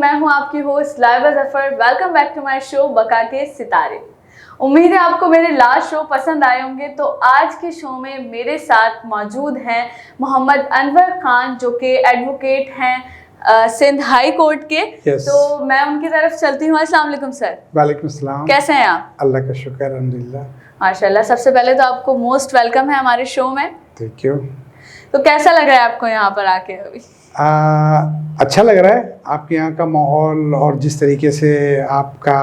मैं हूं आपकी host Laiba Zafar. Welcome back to my show बका के सितारे। उम्मीद है आपको मेरे लास्ट शो पसंद आए होंगे। तो आज के शो में मेरे साथ मौजूद हैं मोहम्मद अनवर खान, जो कि एडवोकेट हैं सिंध हाई कोर्ट के। yes. तो मैं उनकी तरफ चलती हूँ। अस्सलाम वालेकुम सर। वालेकुम अस्सलाम। कैसे हैं आप? अल्लाह का शुक्र, अल्हम्दुलिल्लाह। माशाल्लाह। सबसे पहले तो आपको मोस्ट वेलकम है हमारे शो में। Thank you. तो कैसा लग रहा है आपको यहाँ पर आके अभी? अच्छा लग रहा है, आपके यहाँ का माहौल और जिस तरीके से आपका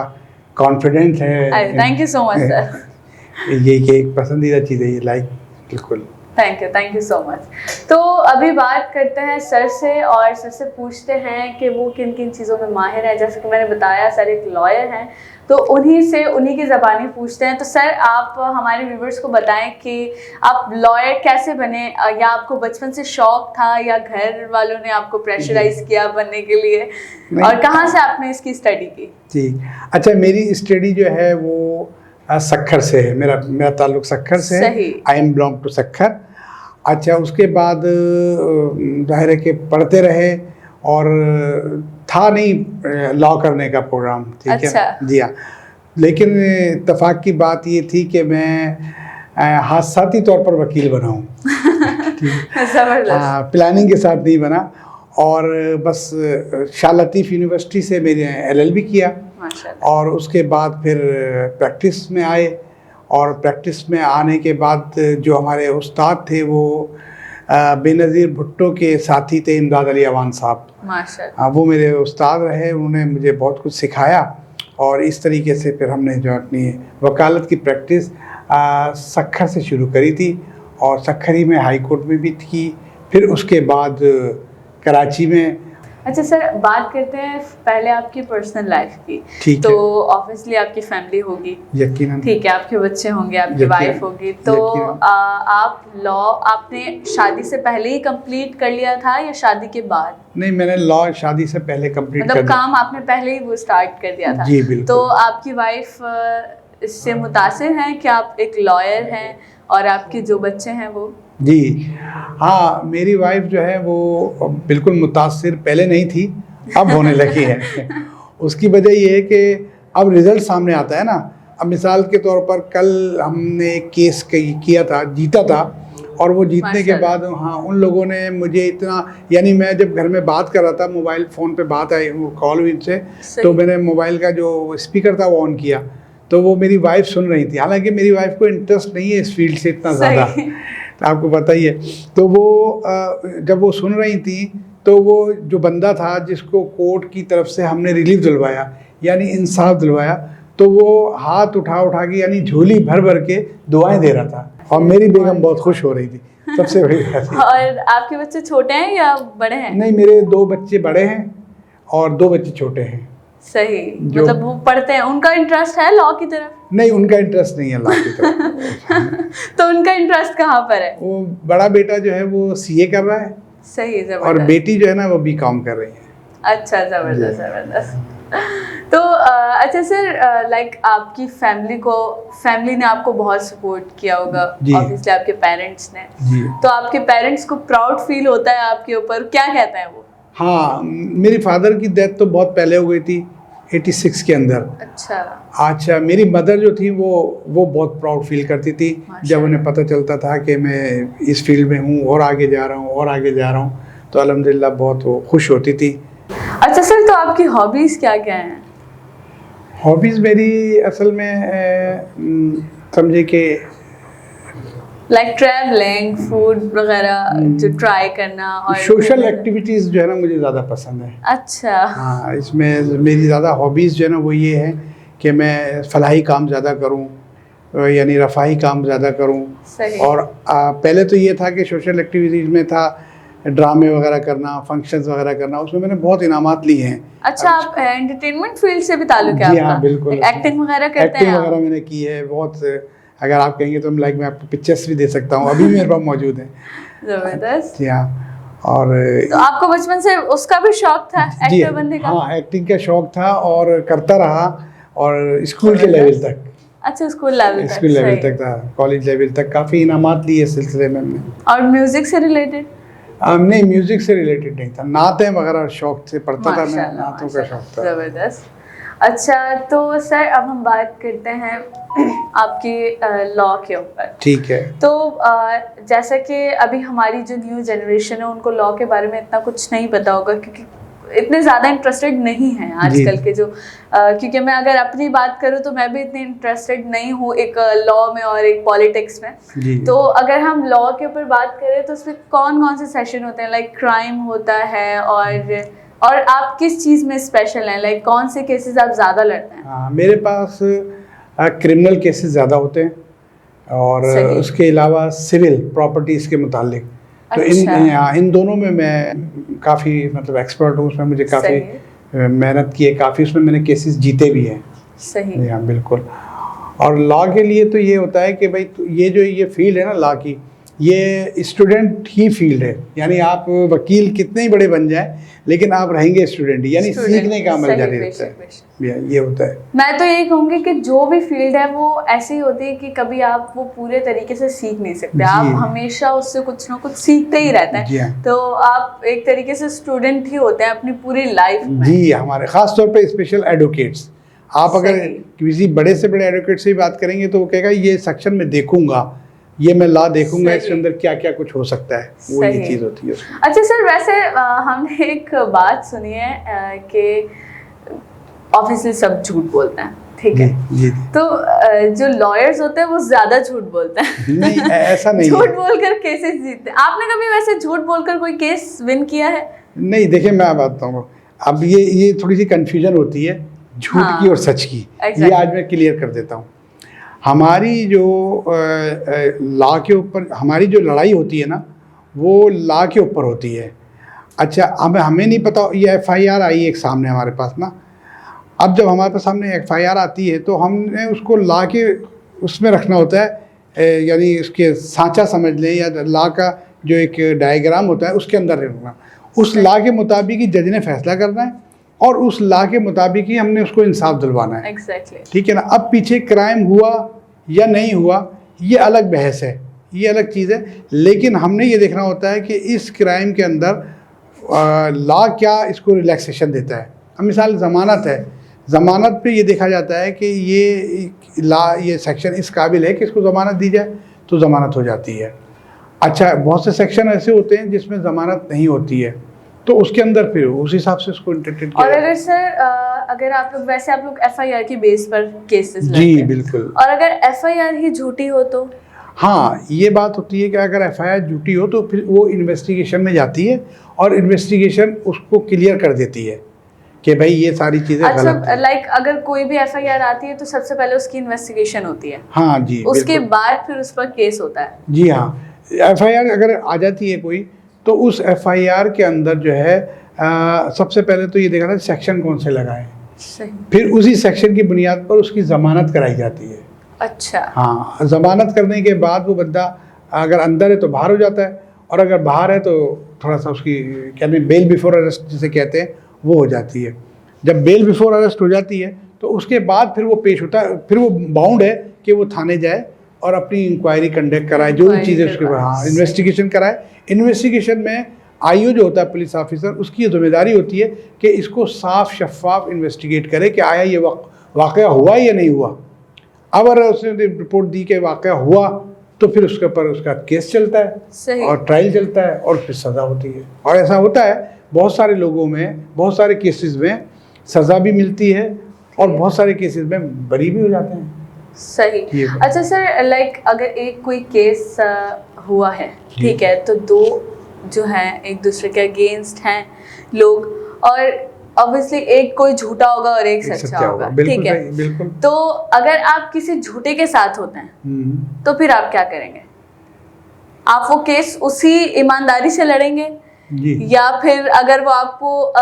कॉन्फिडेंट है। Thank you so much sir. ये कि एक पसंदीदा चीज़ है ये, लाइक बिल्कुल। Thank you so much. तो अभी बात करते हैं सर से और सर से पूछते हैं कि वो किन किन चीज़ों में माहिर है। जैसे कि मैंने बताया सर एक लॉयर हैं, तो उन्हीं की ज़बानी पूछते हैं। तो सर आप हमारे व्यूवर्स को बताएं कि आप लॉयर कैसे बने, या आपको बचपन से शौक था या घर वालों ने आपको प्रेशराइज किया बनने के लिए, और कहाँ से आपने इसकी स्टडी की? जी अच्छा, मेरी स्टडी जो है वो सक्खर से है। मेरा ताल्लुक सक्खर से है। I am belong to Sukkur. अच्छा, उसके बाद जाहिर है कि पढ़ते रहे और था नहीं लॉ करने का प्रोग्राम, ठीक अच्छा। है जी हाँ। लेकिन इत्तेफाक की बात ये थी कि मैं हादसाती तौर पर वकील बना हूँ। प्लानिंग के साथ नहीं बना। और बस शाह लतीफ़ यूनिवर्सिटी से मैंने LLB किया और उसके बाद फिर प्रैक्टिस में आए। और प्रैक्टिस में आने के बाद जो हमारे उस्ताद थे वो बेनज़ीर भुट्टो के साथी थे, इमदाद अली अवान साहब। वो मेरे उस्ताद रहे, उन्होंने मुझे बहुत कुछ सिखाया। और इस तरीके से फिर हमने जो अपनी वकालत की प्रैक्टिस सक्खर से शुरू करी थी और सक्खर ही में हाई कोर्ट में भी की, फिर उसके बाद कराची में। अच्छा सर, बात करते हैं पहले आपकी पर्सनल लाइफ की। ठीक तो है। ऑब्वियसली आपकी फैमिली होगी, यकीनन, ठीक है, आपके बच्चे होंगे, आपकी वाइफ होगी। तो आप लॉ आपने शादी से पहले ही कंप्लीट कर लिया था या शादी के बाद? नहीं, मैंने लॉ शादी से पहले कंप्लीट कर मतलब काम आपने पहले ही वो स्टार्ट कर दिया था? जी बिल्कुल। तो आपकी वाइफ इससे मुतासिर हैं कि आप एक लॉयर हैं और आपके जो बच्चे हैं वो? जी हाँ, मेरी वाइफ जो है वो बिल्कुल मुतासिर पहले नहीं थी, अब होने लगी है। उसकी वजह ये है कि अब रिज़ल्ट सामने आता है ना। अब मिसाल के तौर पर कल हमने एक केस किया था, जीता था, और वो जीतने के बाद हाँ उन लोगों ने मुझे इतना, यानी मैं जब घर में बात कर रहा था, मोबाइल फ़ोन पे बात आई, वो कॉल हुई इनसे, तो मैंने मोबाइल का जो स्पीकर था वो ऑन किया, तो वो मेरी वाइफ सुन रही थी। हालांकि मेरी वाइफ को इंटरेस्ट नहीं है इस फील्ड से इतना ज़्यादा, आपको पता ही है। तो वो जब वो सुन रही थी, तो वो जो बंदा था जिसको कोर्ट की तरफ से हमने रिलीफ दिलवाया, यानी इंसाफ दिलवाया, तो वो हाथ उठा के यानी झोली भर भर के दुआएं दे रहा था, और मेरी बेगम बहुत खुश हो रही थी, सबसे बड़ी बात। और आपके बच्चे छोटे हैं या बड़े हैं? नहीं, मेरे 2 बच्चे बड़े हैं और 2 बच्चे छोटे हैं। सही, मतलब वो पढ़ते हैं? उनका इंटरेस्ट है लॉ की तरफ? नहीं, उनका इंटरेस्ट नहीं है लॉ की तरफ। तो उनका इंटरेस्ट कहाँ पर है? वो बड़ा बेटा जो है वो CA कर रहा है। सही, जबरदस्त। और बेटी जो है ना वो BCom कर रही है। अच्छा, जबरदस्त। तो अच्छा सर, लाइक आपकी फैमिली ने आपको बहुत सपोर्ट किया होगा, ऑब्वियसली आपके पेरेंट्स ने। तो आपके पेरेंट्स को प्राउड फील होता है आपके ऊपर, क्या कहते हैं वो? हाँ, मेरी फादर की डेथ तो बहुत पहले हो गई थी, 86 के अंदर। अच्छा, मेरी मदर जो थी वो बहुत प्राउड फील करती थी जब उन्हें पता चलता था कि मैं इस फील्ड में हूँ और आगे जा रहा हूँ, तो अल्हम्दुलिल्लाह बहुत वो खुश होती थी। अच्छा सर, तो आपकी हॉबीज़ क्या क्या हैं? हॉबीज़ मेरी असल में समझे कि लाइक ट्रैवलिंग, फूड वगैरह जो ट्राई करना, और सोशल एक्टिविटीज़ जो है ना मुझे ज़्यादा पसंद है। अच्छा। हाँ, इसमें मेरी ज़्यादा हॉबीज़ जो है ना वो ये है कि मैं फलाही काम ज़्यादा करूँ, यानी रफ़ाही काम ज़्यादा करूँ। और पहले तो ये था कि सोशल एक्टिविटीज़ में था ड्रामे वगैरह करना, फंक्शंस वगैरह करना, उसमें मैंने बहुत इनामात लिए हैं। अच्छा, आप एंटरटेनमेंट फील्ड से भी ताल्लुक है आपका? जी हाँ, बिल्कुल। एक्टिंग वगैरह करते हैं? एक्टिंग वगैरह मैंने की है बहुत। अगर आप कहेंगे तो मैं आपको पिक्चर्स भी दे सकता हूँ, अभी मेरे पास मौजूद है। जबरदस्त। जी हाँ। और तो आपको बचपन से उसका भी शौक था एक्टर बनने का? हाँ, एक्टिंग का शौक था और करता रहा, और स्कूल के लेवल तक। अच्छा, स्कूल लेवल तक था, कॉलेज लेवल तक काफ़ी इनामात लिए इस सिलसिले में हमने। और म्यूजिक से रिलेटेड? नहीं, म्यूजिक से रिलेटेड नहीं था, नातें वगैरह शौक से पढ़ता था मैं, माशाल्लाह, नातों का शौक था। जबरदस्त। अच्छा, तो सर अब हम बात करते हैं आपकी लॉ के ऊपर। ठीक है। तो जैसा कि अभी हमारी जो न्यू जनरेशन है उनको लॉ के बारे में इतना कुछ नहीं पता होगा, क्योंकि इतने ज़्यादा इंटरेस्टेड नहीं हैं आजकल के जो क्योंकि मैं अगर अपनी बात करूँ तो मैं भी इतनी इंटरेस्टेड नहीं हूँ एक लॉ में और एक पॉलिटिक्स में। जी। तो अगर हम लॉ के ऊपर बात करें तो उसमें कौन कौन से सेशन होते हैं, लाइक क्राइम होता है, और आप किस चीज़ में स्पेशल हैं, लाइक कौन से केसेस आप ज़्यादा लड़ते हैं? हाँ, मेरे पास क्रिमिनल केसेस ज़्यादा होते हैं और उसके अलावा सिविल प्रॉपर्टीज़ के मुतालिक। तो इन दोनों में मैं काफ़ी मतलब एक्सपर्ट हूँ, उसमें मुझे काफ़ी मेहनत की है, काफ़ी उसमें मैंने केसेस जीते भी हैं। सही। हाँ बिल्कुल। और लॉ के लिए तो ये होता है कि भाई ये फील्ड है ना लॉ की, ये स्टूडेंट ही फील्ड है, यानी आप वकील कितने ही बड़े बन जाए लेकिन आप रहेंगे स्टूडेंट, यानी सीखने का अमल जारी रहता है, ये होता है। मैं तो यही कहूँगी कि जो भी फील्ड है वो ऐसी ही होती है कि कभी आप वो पूरे तरीके से सीख नहीं सकते, आप हमेशा उससे कुछ ना कुछ सीखते ही रहते हैं। तो आप एक तरीके से स्टूडेंट ही होते हैं अपनी पूरी लाइफ में। जी, हमारे खास तौर पे स्पेशल एडवोकेट्स, आप अगर किसी बड़े से बड़े एडवोकेट से बात करेंगे तो वो कहेगा ये सेक्शन में देखूंगा, ये मैं लॉ देखूंगा, इसके अंदर क्या क्या कुछ हो सकता है, वो ये चीज़ होती है। अच्छा सर, वैसे हमने एक बात सुनी है कि ऑब्वियसली सब झूठ बोलते हैं, ठीक है? जी। तो जो लॉयर्स होते हैं वो ज्यादा झूठ बोलते हैं। नहीं, ऐसा नहीं झूठ बोलकर केसेस जीतते हैं। आपने कभी वैसे झूठ बोलकर कोई केस विन किया है? नहीं, देखिए मैं बताऊँ, अब ये थोड़ी सी कंफ्यूजन होती है झूठ की और सच की। ये आज मैं क्लियर कर देता हूँ। हमारी जो लॉ के ऊपर हमारी जो लड़ाई होती है ना, वो लॉ के ऊपर होती है। अच्छा, अब हमें नहीं पता, ये FIR आई एक सामने हमारे पास ना, अब जब हमारे पास सामने FIR आती है तो हमने उसको लॉ के उसमें रखना होता है, यानी उसके सांचा समझ लें, या लॉ का जो एक डायग्राम होता है उसके अंदर रखना। उस लॉ के मुताबिक ही जज ने फैसला करना है और उस लॉ के मुताबिक ही हमने उसको इंसाफ दिलवाना है। ठीक है ना? अब पीछे क्राइम हुआ या नहीं हुआ ये अलग बहस है, ये अलग चीज़ है, लेकिन हमने ये देखना होता है कि इस क्राइम के अंदर लॉ क्या इसको रिलैक्सेशन देता है। अब मिसाल ज़मानत है, ज़मानत पे ये देखा जाता है कि ये सेक्शन इस काबिल है कि इसको ज़मानत दी जाए तो ज़मानत हो जाती है। अच्छा, बहुत से सेक्शन ऐसे होते हैं जिसमें ज़मानत नहीं होती है, तो उसके अंदर फिर उस हिसाब से उसको इंटरप्रेट किया। और अगर सर अगर आप लोग FIR की बेस पर केसेस लड़ते हैं, जी हैं, बिल्कुल, और अगर FIR ही झूठी हो तो? हाँ, ये बात होती है कि अगर FIR झूठी हो तो फिर वो इन्वेस्टिगेशन में जाती है और इन्वेस्टिगेशन उसको क्लियर कर देती है कि भाई ये सारी चीज़ें गलत हैं। लाइक अगर कोई भी FIR आती है तो सबसे पहले उसकी इन्वेस्टिगेशन होती है। हाँ जी, उसके बाद फिर उस पर केस होता है। जी हाँ, FIR अगर आ जाती है कोई तो उस FIR के अंदर जो है सबसे पहले तो ये देखा था सेक्शन कौन से लगाए, फिर उसी सेक्शन की बुनियाद पर उसकी ज़मानत कराई जाती है। अच्छा। हाँ, ज़मानत करने के बाद वो बंदा अगर अंदर है तो बाहर हो जाता है, और अगर बाहर है तो थोड़ा सा उसकी क्या नहीं, बेल बिफोर अरेस्ट जिसे कहते हैं वो हो जाती है। जब बेल बिफोर अरेस्ट हो जाती है तो उसके बाद फिर वो पेश होता है, फिर वो बाउंड है कि वो थाने जाए और अपनी इंक्वायरी कंडक्ट कराए, जो भी चीज़ें उसके ऊपर, हाँ, इन्वेस्टिगेशन कराए। इन्वेस्टिगेशन में IO जो होता है पुलिस ऑफिसर, उसकी ये जिम्मेदारी होती है कि इसको साफ शफाफ इन्वेस्टिगेट करे कि आया ये वाक़या हुआ या नहीं हुआ। अब अगर उसने रिपोर्ट दी कि वाक़या हुआ तो फिर उसके ऊपर उसका केस चलता है और ट्रायल चलता है और फिर सज़ा होती है। और ऐसा होता है बहुत सारे लोगों में, बहुत सारे केसेस में सज़ा भी मिलती है और बहुत सारे केसेस में बरी भी हो जाते हैं। सही। अच्छा सर, लाइक अगर एक कोई केस हुआ है, ठीक है, तो दो जो हैं एक दूसरे के अगेंस्ट हैं लोग, और ऑब्वियसली एक कोई झूठा होगा और एक सच्चा होगा, ठीक है? बिल्कुल। तो अगर आप किसी झूठे के साथ होते हैं तो फिर आप क्या करेंगे? आप वो केस उसी ईमानदारी से लड़ेंगे या फिर अगर वो आपको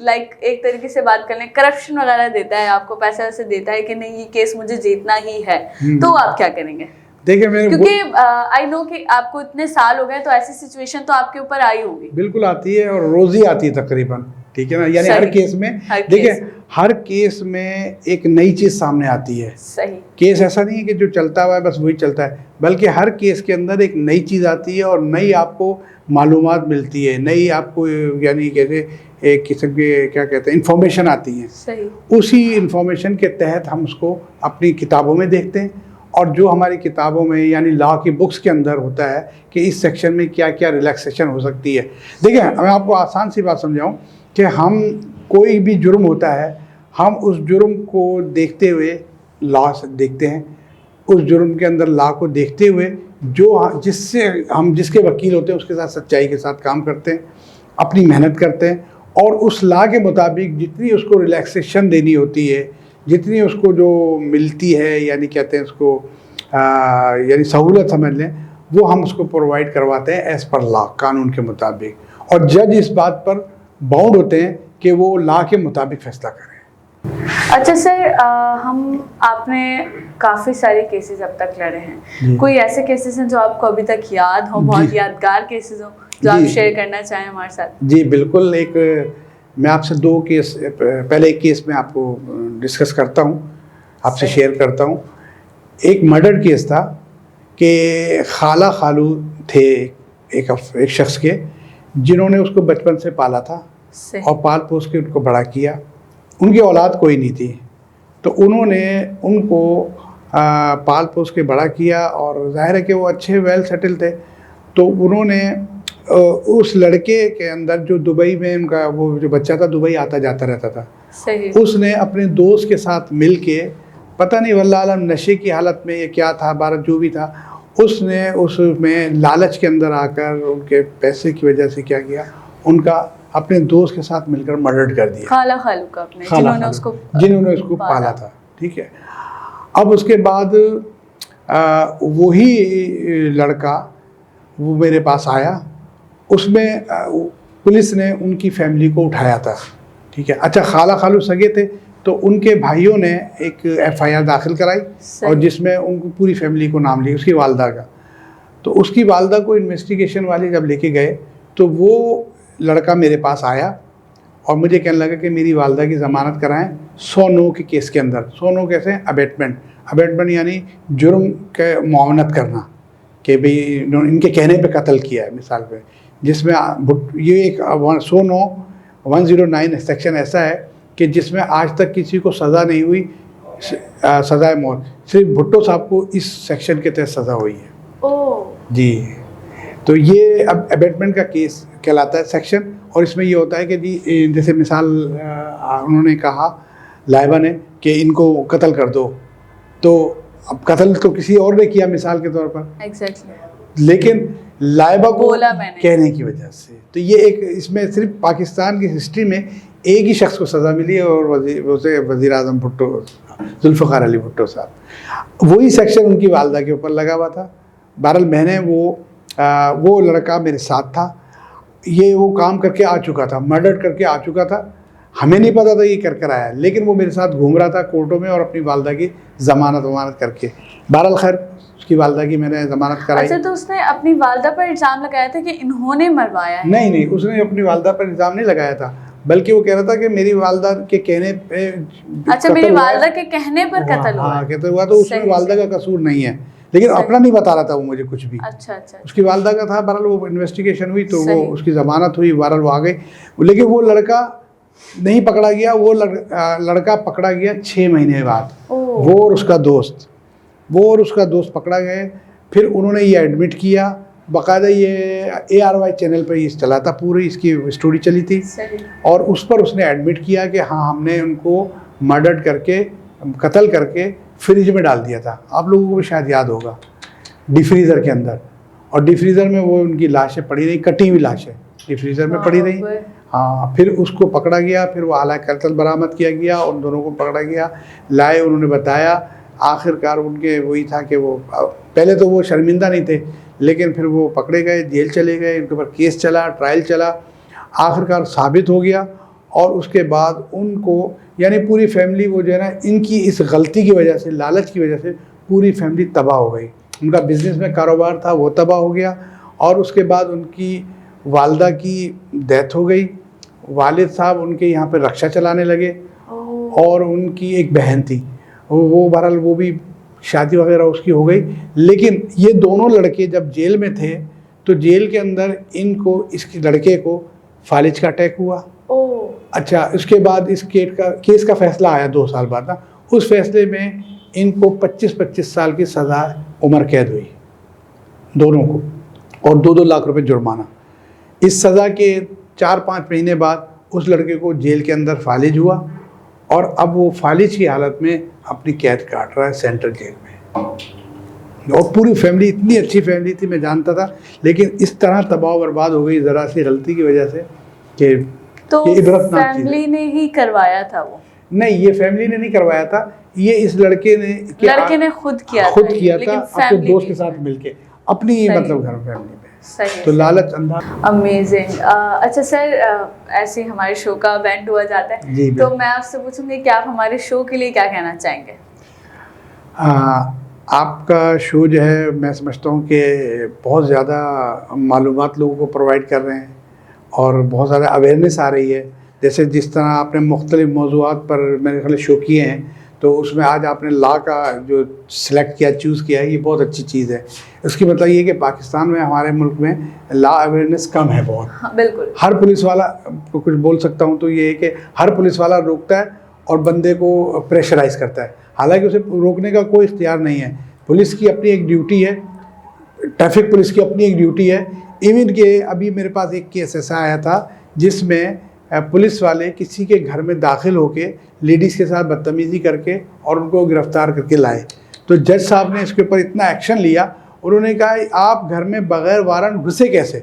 लाइक एक तरीके से बात कर लें, करप्शन वगैरह देता है, आपको पैसा वैसे देता है कि नहीं ये केस मुझे जीतना ही है, तो आप क्या करेंगे? देखिए, क्योंकि आई नो कि आपको इतने साल हो गए तो ऐसी सिचुएशन तो आपके ऊपर आई होगी। बिल्कुल आती है और रोज ही आती है तकरीबन। ठीक है ना, यानी सही। हर केस में हर देखिए केस। हर केस में एक नई चीज़ सामने आती है। सही। केस ऐसा नहीं है कि जो चलता हुआ है बस वही चलता है, बल्कि हर केस के अंदर एक नई चीज़ आती है और नई आपको मालूमात मिलती है, नई आपको यानी कैसे एक किस्म के क्या कहते हैं इंफॉर्मेशन आती है। सही। उसी इंफॉर्मेशन के तहत हम उसको अपनी किताबों में देखते हैं, और जो हमारी किताबों में यानी लॉ की बुक्स के अंदर होता है कि इस सेक्शन में क्या क्या रिलैक्सेशन हो सकती है। देखिए मैं आपको आसान सी बात समझाऊं कि हम कोई भी जुर्म होता है, हम उस जुर्म को देखते हुए लॉ से देखते हैं, उस जुर्म के अंदर लॉ को देखते हुए जो जिससे हम जिसके वकील होते हैं उसके साथ सच्चाई के साथ काम करते हैं, अपनी मेहनत करते हैं, और उस लॉ के मुताबिक जितनी उसको रिलैक्सेशन देनी होती है, जितनी उसको जो मिलती है यानी कहते हैं उसको यानी सहूलत समझ लें, वो हम उसको प्रोवाइड करवाते हैं एज़ पर लॉ, कानून के मुताबिक, और जज इस बात पर बाउंड होते हैं कि वो लॉ के मुताबिक फैसला करें। अच्छा सर, आपने काफ़ी सारे केसेस अब तक लड़े हैं, कोई ऐसे केसेस हैं जो आपको अभी तक याद हो, बहुत यादगार केसेस हो जो आप शेयर करना चाहें हमारे साथ? जी बिल्कुल, मैं आपसे 2 केस, पहले एक केस मैं आपको डिस्कस करता हूँ, आपसे शेयर करता हूँ। एक मर्डर केस था कि खाला खालू थे एक शख्स के, जिन्होंने उसको बचपन से पाला था और पाल पोस के उनको बड़ा किया। उनकी औलाद कोई नहीं थी, तो उन्होंने उनको पाल पोस के बड़ा किया, और जाहिर है कि वो अच्छे वेल सेटल थे। तो उन्होंने उस लड़के के अंदर जो दुबई में उनका वो जो बच्चा था, दुबई आता जाता रहता था, सही। उसने अपने दोस्त के साथ मिल के, पता नहीं वल्लाह आलम नशे की हालत में ये क्या था, बारह जो भी था, उसने उसमें लालच के अंदर आकर उनके पैसे की वजह से क्या किया, उनका अपने दोस्त के साथ मिलकर मर्डर कर दिया। खाला खालू का अपने, जिन्होंने उसको पाला था, ठीक है। अब उसके बाद वही लड़का वो मेरे पास आया, उसमें पुलिस ने उनकी फैमिली को उठाया था, ठीक है। अच्छा, खाला खालू सगे थे, तो उनके भाइयों ने एक FIR दाखिल कराई, और जिसमें उनको पूरी फैमिली को नाम लिया, उसकी वालदा का। तो उसकी वालदा को इन्वेस्टिगेशन वाले जब लेके गए, तो वो लड़का मेरे पास आया और मुझे कहने लगा कि मेरी वालदा की ज़मानत कराएं 100 नो के केस के अंदर। 100 नो कैसे? अबेटमेंट यानी जुर्म के मुआवनत करना, कि भाई इनके कहने पे कत्ल किया है, मिसाल पे, जिसमें ये एक 109 सेक्शन ऐसा है कि जिसमें आज तक किसी को सज़ा नहीं हुई, सज़ाए मौत, सिर्फ भुट्टो साहब को इस सेक्शन के तहत सज़ा हुई है। जी, तो ये अब अबेटमेंट का केस कहलाता है सेक्शन, और इसमें ये होता है कि जी जैसे मिसाल उन्होंने कहा लाइबा ने कि इनको कत्ल कर दो, तो अब कत्ल तो किसी और ने किया मिसाल के तौर पर, लेकिन लाइबा को कहने की वजह से, तो ये एक इसमें सिर्फ पाकिस्तान की हिस्ट्री में एक ही शख्स को सज़ा मिली है, और उसे वज़ीर आज़म भुट्टो, जुल्फ़िकार अली भुट्टो साहब। वही सेक्शन उनकी वालदा के ऊपर लगा हुआ था। बहरहाल मैंने वो लड़का मेरे साथ था, ये वो काम करके आ चुका था, मर्डर करके आ चुका था, हमें नहीं पता था ये कर आया, लेकिन वो मेरे साथ घूम रहा था कोर्टों में, और अपनी वालदा की ज़मानत करके। बहरहाल खैर उसकी वालदा की मैंने ज़मानत कराई। अच्छा, तो उसने अपनी वालदा पर इल्ज़ाम लगाया था कि इन्होंने मरवाया है? नहीं, उसने अपनी वालदा पर इल्ज़ाम नहीं लगाया था, बल्कि वो कह रहा था कि मेरी वालदा के कहने पे, अच्छा, मेरी वालदा के कहने पर कत्ल हुआ। हाँ, कहते हुआ, तो उसमें वालदा का कसूर नहीं है, लेकिन अपना नहीं बता रहा था वो मुझे कुछ भी। अच्छा। उसकी वालदा का था। बहरहाल वो इन्वेस्टिगेशन हुई, तो वो उसकी ज़मानत हुई, बहरहाल वो आ गई, लेकिन वो लड़का नहीं पकड़ा गया। वो लड़का पकड़ा गया 6 महीने बाद। वो और उसका दोस्त पकड़ा गए। फिर उन्होंने ये एडमिट किया, बाकायदा ये ARY चैनल पर ये चला था, पूरी इसकी स्टोरी चली थी, और उस पर उसने एडमिट किया कि हाँ, हमने उनको मर्डर करके, कत्ल करके फ्रिज में डाल दिया था। आप लोगों को भी शायद याद होगा, डिफ्रीज़र के अंदर, और डिफ्रीज़र में वो उनकी लाशें पड़ी रही, कटी हुई लाशें डिफ्रीज़र में पड़ी रही। हाँ, फिर उसको पकड़ा गया, फिर वो आला कत्ल बरामद किया गया, उन दोनों को पकड़ा गया, लाए, उन्होंने बताया। आखिरकार उनके वही था कि वो पहले तो वो शर्मिंदा नहीं थे, लेकिन फिर वो पकड़े गए, जेल चले गए, इनके ऊपर केस चला, ट्रायल चला, आखिरकार साबित हो गया। और उसके बाद उनको, यानी पूरी फैमिली, वो जो है ना, इनकी इस गलती की वजह से, लालच की वजह से पूरी फैमिली तबाह हो गई। उनका बिज़नेस में कारोबार था, वो तबाह हो गया, और उसके बाद उनकी वालदा की डेथ हो गई। वालिद साहब उनके यहाँ पे रक्षा चलाने लगे, और उनकी एक बहन थी, वो बहरहाल वो भी शादी वगैरह उसकी हो गई। लेकिन ये दोनों लड़के जब जेल में थे तो जेल के अंदर इनको, इसके लड़के को फालिज का अटैक हुआ। अच्छा, उसके बाद इस केस का फैसला आया 2 साल बाद ना। उस फैसले में इनको 25-25 साल की सज़ा उम्र कैद हुई दोनों को, और 2-2 लाख रुपए जुर्माना। इस सज़ा के 4-5 महीने बाद उस लड़के को जेल के अंदर फालिज हुआ, और अब वो फालिज की हालत में अपनी कैद काट रहा है सेंट्रल जेल में। और पूरी फैमिली, इतनी अच्छी फैमिली थी, मैं जानता था, लेकिन इस तरह तबाह बर्बाद हो गई ज़रा सी गलती की वजह से कि तो फैमिली ने ही करवाया था वो? नहीं, ये फैमिली ने नहीं करवाया था, ये इस लड़के ने खुद किया था अपने दोस्त के साथ मिलके, अपनी मतलब घर फैमिली में। सही, तो लालच अंधा। अमेजिंग। अच्छा सर, ऐसे हमारे शो का बैंड हुआ जाता है, तो मैं आपसे पूछूंगी कि आप हमारे शो के लिए क्या कहना चाहेंगे? आपका शो जो है, मैं समझता हूँ कि बहुत ज़्यादा मालूमात लोगों को प्रोवाइड कर रहे हैं, और बहुत ज़्यादा अवेयरनेस आ रही है। जैसे जिस तरह आपने मुख्तलिफ मौज़ूआत पर मेरे ख्याल शो किए हैं, तो उसमें आज आपने लॉ का जो सिलेक्ट किया, चूज़ किया है, ये बहुत अच्छी चीज़ है। इसकी मतलब ये कि पाकिस्तान में, हमारे मुल्क में लॉ अवेयरनेस कम है बहुत। हाँ, बिल्कुल। हर पुलिस वाला को कुछ बोल सकता हूँ तो ये है कि हर पुलिस वाला रोकता है और बंदे को प्रेशराइज़ करता है, हालांकि उसे रोकने का कोई इख्तियार नहीं है। पुलिस की अपनी एक ड्यूटी है, ट्रैफिक पुलिस की अपनी एक ड्यूटी है। इवन के अभी मेरे पास एक केस ऐसा आया था जिसमें पुलिस वाले किसी के घर में दाखिल होके लेडीज़ के साथ बदतमीज़ी करके और उनको गिरफ्तार करके लाए। तो जज साहब ने इसके ऊपर इतना एक्शन लिया, उन्होंने कहा आप घर में बगैर वारंट घुसे कैसे,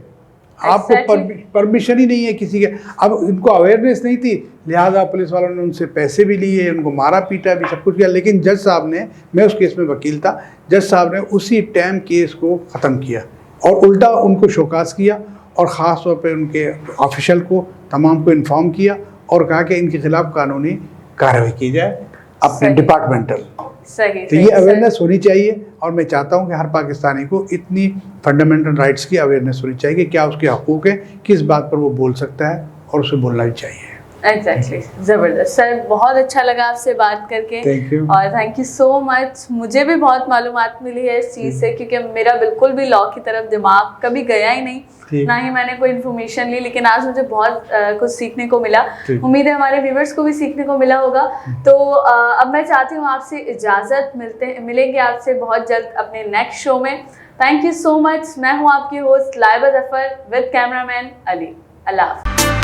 आपको परमिशन ही नहीं है किसी के। अब इनको अवेयरनेस नहीं थी, लिहाजा पुलिस वालों ने उनसे पैसे भी लिए, उनको मारा पीटा भी, सब कुछ किया। लेकिन जज साहब ने, मैं उस केस में वकील था, जज साहब ने उसी टाइम केस को ख़त्म किया और उल्टा उनको शोकास किया, और ख़ास तौर पर उनके ऑफिशियल को, तमाम को इन्फॉर्म किया और कहा कि इनके खिलाफ कानूनी कार्रवाई की जाए, अपने डिपार्टमेंटल। तो ये अवेयरनेस होनी चाहिए, और मैं चाहता हूँ कि हर पाकिस्तानी को इतनी फंडामेंटल राइट्स की अवेयरनेस होनी चाहिए कि क्या उसके हकूक़ है, किस बात पर वो बोल सकता है, और उसे बोलना भी चाहिए। एग्जैक्टली, ज़बरदस्त सर, बहुत अच्छा लगा आपसे बात करके। थैंक यू, और थैंक यू सो मच। मुझे भी बहुत मालूमात मिली है इस चीज़ से, क्योंकि मेरा बिल्कुल भी लॉ की तरफ दिमाग कभी गया ही नहीं, ना ही मैंने कोई इन्फॉर्मेशन ली, लेकिन आज मुझे बहुत कुछ सीखने को मिला। उम्मीद है हमारे व्यूवर्स को भी सीखने को मिला होगा। तो अब मैं चाहती हूँ आपसे इजाज़त, मिलेंगे आपसे बहुत जल्द अपने नेक्स्ट शो में। Thank you so much. मैं हूँ आपकी host Laiba Zafar with cameraman Ali. अल्लाह हाफ़िज़।